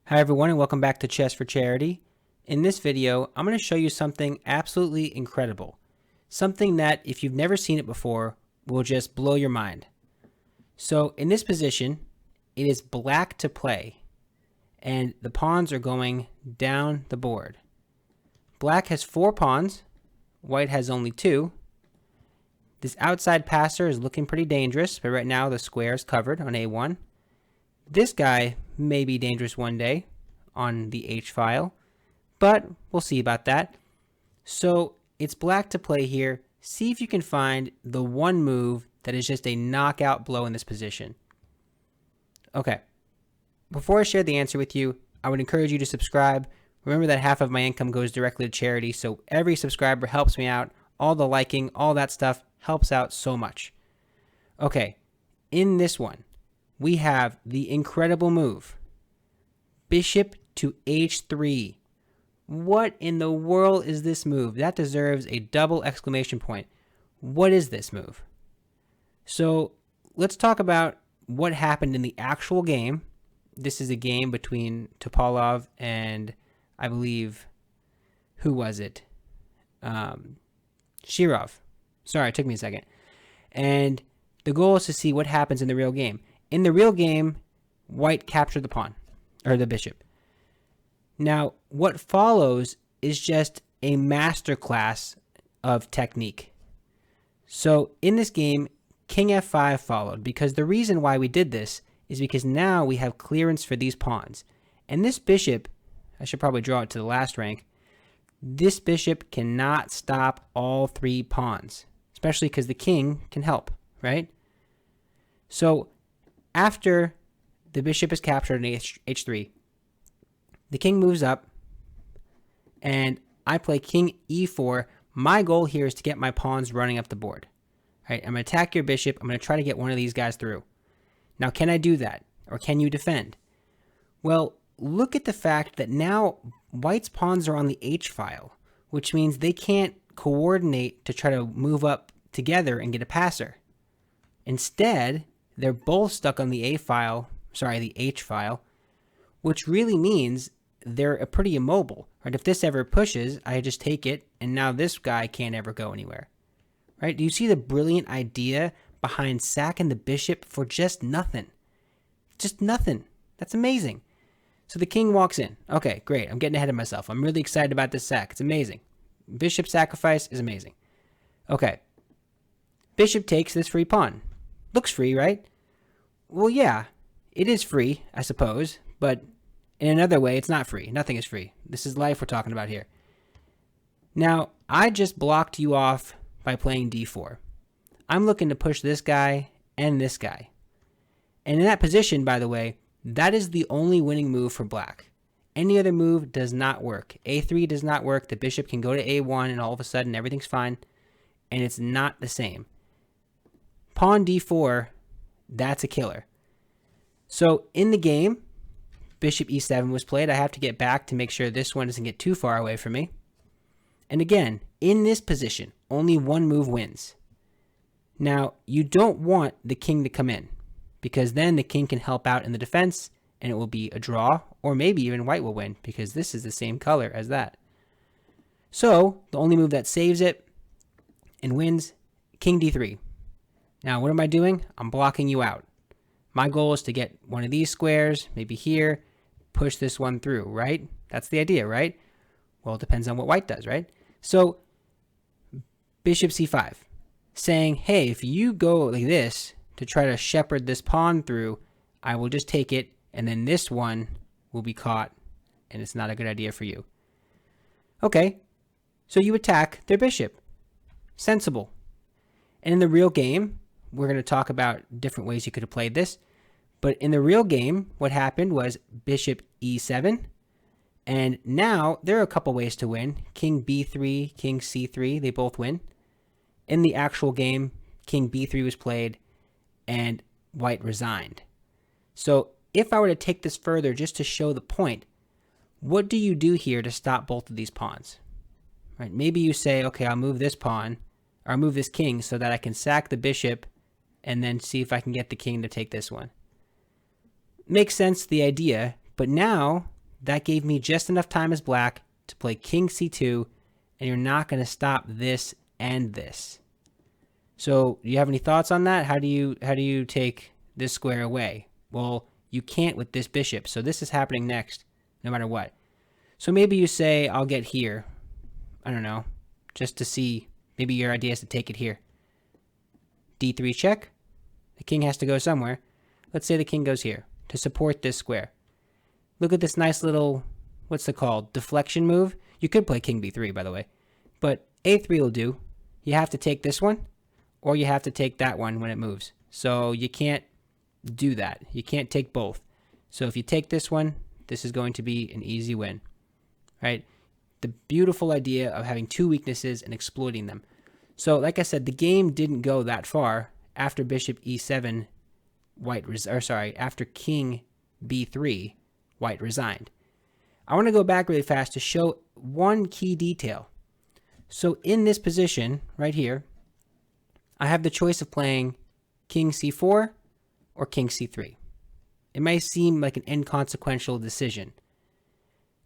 Hi everyone and welcome back to Chess for Charity. In this video, I'm going to show you something absolutely incredible. Something that, if you've never seen it before, will just blow your mind. So in this position, it is black to play, and the pawns are going down the board. Black has 4 pawns, white has only 2. This outside passer is looking pretty dangerous, but right now the square is covered on A1. This guy may be dangerous one day on the H file, but we'll see about that. So it's black to play here. See if you can find the one move that is just a knockout blow in this position. Okay, before I share the answer with you, I would encourage you to subscribe. Remember that half of my income goes directly to charity, so every subscriber helps me out. All the liking, all that stuff helps out so much. Okay, in this one, we have the incredible move, bishop to h3. What in the world is this move? That deserves a double exclamation point. What is this move? So let's talk about what happened in the actual game. This is a game between Topalov and, I believe, who was it? Shirov. Sorry, it took me a second. And the goal is to see what happens in the real game. In the real game, white captured the pawn, or the bishop. Now, what follows is just a masterclass of technique. So in this game, king f5 followed, because the reason why we did this is because now we have clearance for these pawns. And this bishop, I should probably draw it to the last rank, this bishop cannot stop all 3 pawns, especially because the king can help, right? So after the bishop is captured in h3, the king moves up, and I play king e4. My goal here is to get my pawns running up the board. Right? I'm going to attack your bishop. I'm going to try to get one of these guys through. Now, can I do that? Or can you defend? Well, look at the fact that now white's pawns are on the h file, which means they can't coordinate to try to move up together and get a passer. Instead, they're both stuck on the the H file, which really means they're pretty immobile. Right? If this ever pushes, I just take it, and now this guy can't ever go anywhere. Right? Do you see the brilliant idea behind sacking the bishop for just nothing? Just nothing. That's amazing. So the king walks in. Okay, great. I'm getting ahead of myself. I'm really excited about this sack. It's amazing. Bishop sacrifice is amazing. Okay. Bishop takes this free pawn. Looks free, right? Well, yeah, it is free, I suppose, but in another way, it's not free. Nothing is free. This is life we're talking about here. Now, I just blocked you off by playing d4. I'm looking to push this guy and this guy. And in that position, by the way, that is the only winning move for black. Any other move does not work. a3 does not work. The bishop can go to a1 and all of a sudden everything's fine. And it's not the same. Pawn d4, that's a killer. So in the game, bishop e7 was played. I have to get back to make sure this one doesn't get too far away from me. And again, in this position, only one move wins. Now, you don't want the king to come in, because then the king can help out in the defense, and it will be a draw, or maybe even white will win, because this is the same color as that. So, the only move that saves it and wins, king d3. Now, what am I doing? I'm blocking you out. My goal is to get one of these squares, maybe here, push this one through, right? That's the idea, right? Well, it depends on what white does, right? So, bishop c5, saying, hey, if you go like this to try to shepherd this pawn through, I will just take it, and then this one will be caught, and it's not a good idea for you. Okay, so you attack their bishop. Sensible. And in the real game, we're going to talk about different ways you could have played this. But in the real game, what happened was bishop e7. And now there are a couple ways to win. King b3, king c3, they both win. In the actual game, king b3 was played and white resigned. So if I were to take this further just to show the point, what do you do here to stop both of these pawns? Right? Maybe you say, okay, I'll move this pawn, or I'll move this king so that I can sack the bishop and then see if I can get the king to take this one. Makes sense, the idea, but now that gave me just enough time as black to play king c2, and you're not going to stop this and this. So do you have any thoughts on that? How do you take this square away? Well, you can't with this bishop, so this is happening next no matter what. So maybe you say, I'll get here. I don't know, just to see. Maybe your idea is to take it here. d3 check. The king has to go somewhere. Let's say the king goes here to support this square. Look at this nice little, what's it called, deflection move. You could play king b3, by the way, but a3 will do. You have to take this one, or you have to take that one when it moves. So you can't do that. You can't take both. So if you take this one, this is going to be an easy win, right? The beautiful idea of having two weaknesses and exploiting them. So like I said, the game didn't go that far after bishop e7, after king b3, white resigned. I want to go back really fast to show one key detail. So in this position right here, I have the choice of playing king c4 or king c3. It may seem like an inconsequential decision.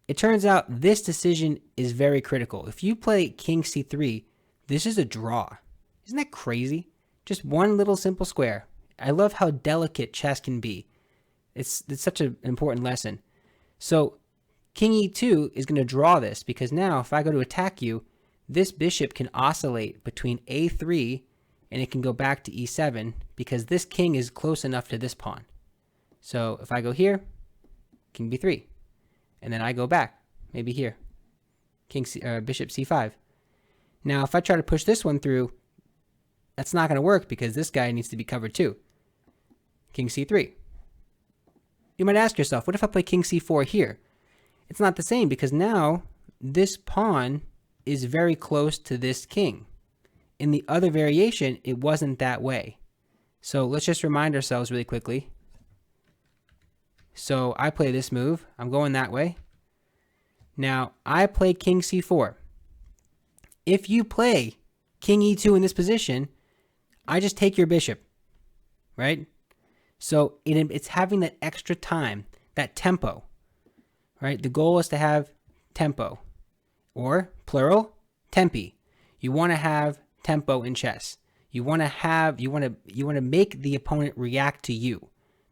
It turns out this decision is very critical. If you play king c3, this is a draw. Isn't that crazy? Just one little simple square. I love how delicate chess can be. It's such an important lesson. So king e2 is going to draw this, because now if I go to attack you, this bishop can oscillate between a3 and it can go back to e7 because this king is close enough to this pawn. So if I go here, king b3, and then I go back, maybe here, bishop c5. Now if I try to push this one through, that's not going to work because this guy needs to be covered too. King c3. You might ask yourself, what if I play king c4 here? It's not the same because now this pawn is very close to this king. In the other variation, it wasn't that way. So let's just remind ourselves really quickly. So I play this move. I'm going that way. Now I play king c4. If you play king e2 in this position, I just take your bishop, right? So it's having that extra time, that tempo, right? The goal is to have tempo, or plural, tempi. You want to have tempo in chess. You want to make the opponent react to you.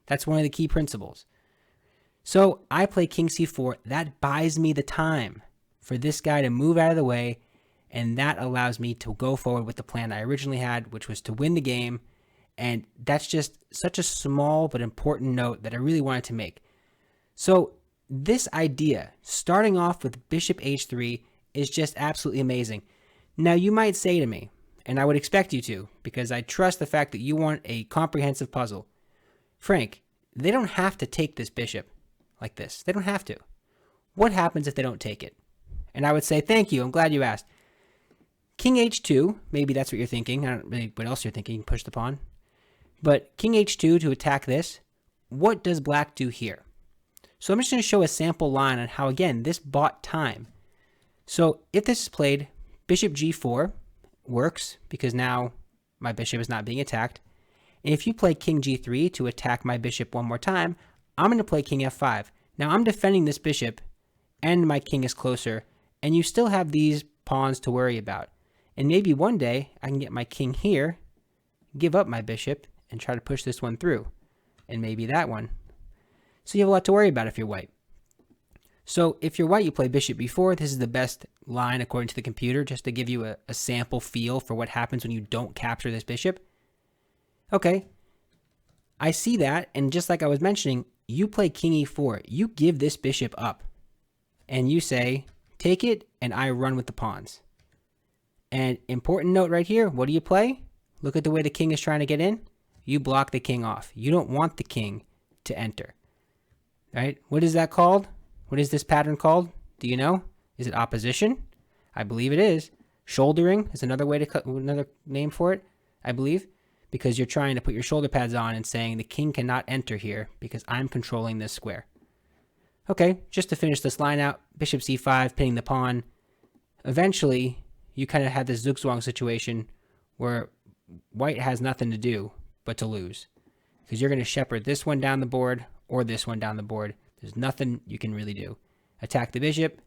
That's one of the key principles. So I play king c4. That buys me the time for this guy to move out of the way, and that allows me to go forward with the plan I originally had, which was to win the game. And that's just such a small but important note that I really wanted to make. So this idea, starting off with bishop h3, is just absolutely amazing. Now you might say to me, and I would expect you to, because I trust the fact that you want a comprehensive puzzle, Frank, they don't have to take this bishop like this. They don't have to. What happens if they don't take it? And I would say, thank you, I'm glad you asked. King h2, maybe that's what you're thinking. I don't really what else you're thinking. You can push the pawn. But king h2 to attack this, what does black do here? So I'm just going to show a sample line on how, again, this bought time. So if this is played, bishop g4 works because now my bishop is not being attacked. And if you play king g3 to attack my bishop one more time, I'm going to play king f5. Now I'm defending this bishop and my king is closer, and you still have these pawns to worry about. And maybe one day I can get my king here, give up my bishop, and try to push this one through. And maybe that one. So you have a lot to worry about if you're white. So if you're white, you play bishop b4. This is the best line according to the computer, just to give you a sample feel for what happens when you don't capture this bishop. Okay, I see that, and just like I was mentioning, you play king e4. You give this bishop up, and you say, take it, and I run with the pawns. And important note right here, what do you play? Look at the way the king is trying to get in. You block the king off. You don't want the king to enter. Right? What is that called? What is this pattern called? Do you know? Is it opposition? I believe it is. Shouldering is another way to another name for it, I believe, because you're trying to put your shoulder pads on and saying the king cannot enter here because I'm controlling this square. Okay, just to finish this line out, bishop c5, pinning the pawn. Eventually, you kind of have this zugzwang situation where white has nothing to do but to lose, because you're going to shepherd this one down the board or this one down the board. There's nothing you can really do. attack the bishop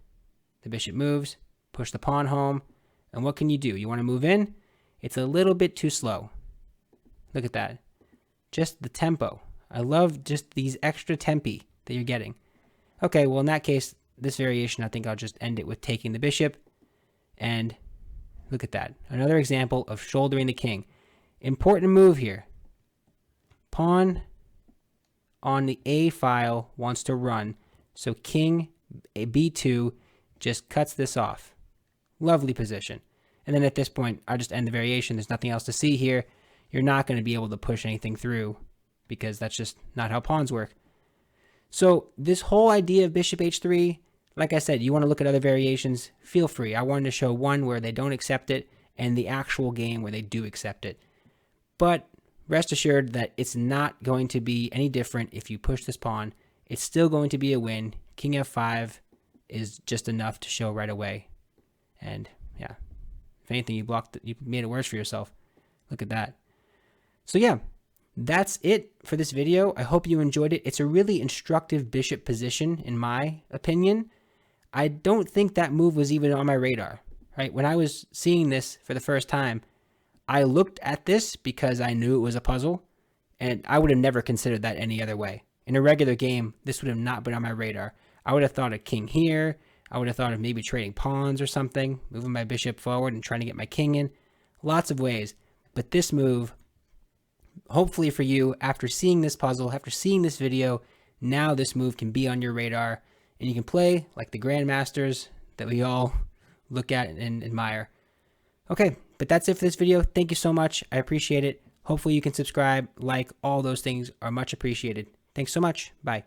moves, push the pawn home, and what can you do? You want to move in? It's a little bit too slow. Look at that. Just the tempo. I love just these extra tempi that you're getting. Okay, well in that case, this variation, I think I'll just end it with taking the bishop. And look at that. Another example of shouldering the king. Important move here. Pawn on the A file wants to run. So king B2 just cuts this off. Lovely position. And then at this point, I'll just end the variation. There's nothing else to see here. You're not going to be able to push anything through because that's just not how pawns work. So this whole idea of bishop h3, like I said, you want to look at other variations, feel free. I wanted to show one where they don't accept it and the actual game where they do accept it. But rest assured that it's not going to be any different if you push this pawn. It's still going to be a win. King f5 is just enough to show right away. And yeah, if anything, you made it worse for yourself. Look at that. So yeah, that's it for this video. I hope you enjoyed it. It's a really instructive bishop position, in my opinion. I don't think that move was even on my radar, right? When I was seeing this for the first time, I looked at this because I knew it was a puzzle, and I would have never considered that any other way. In a regular game, this would have not been on my radar. I would have thought of king here. I would have thought of maybe trading pawns or something, moving my bishop forward and trying to get my king in. Lots of ways. But this move, hopefully for you, after seeing this puzzle, after seeing this video, now this move can be on your radar and you can play like the grandmasters that we all look at and admire. Okay, but that's it for this video. Thank you so much. I appreciate it. Hopefully you can subscribe, like, all those things are much appreciated. Thanks so much. Bye.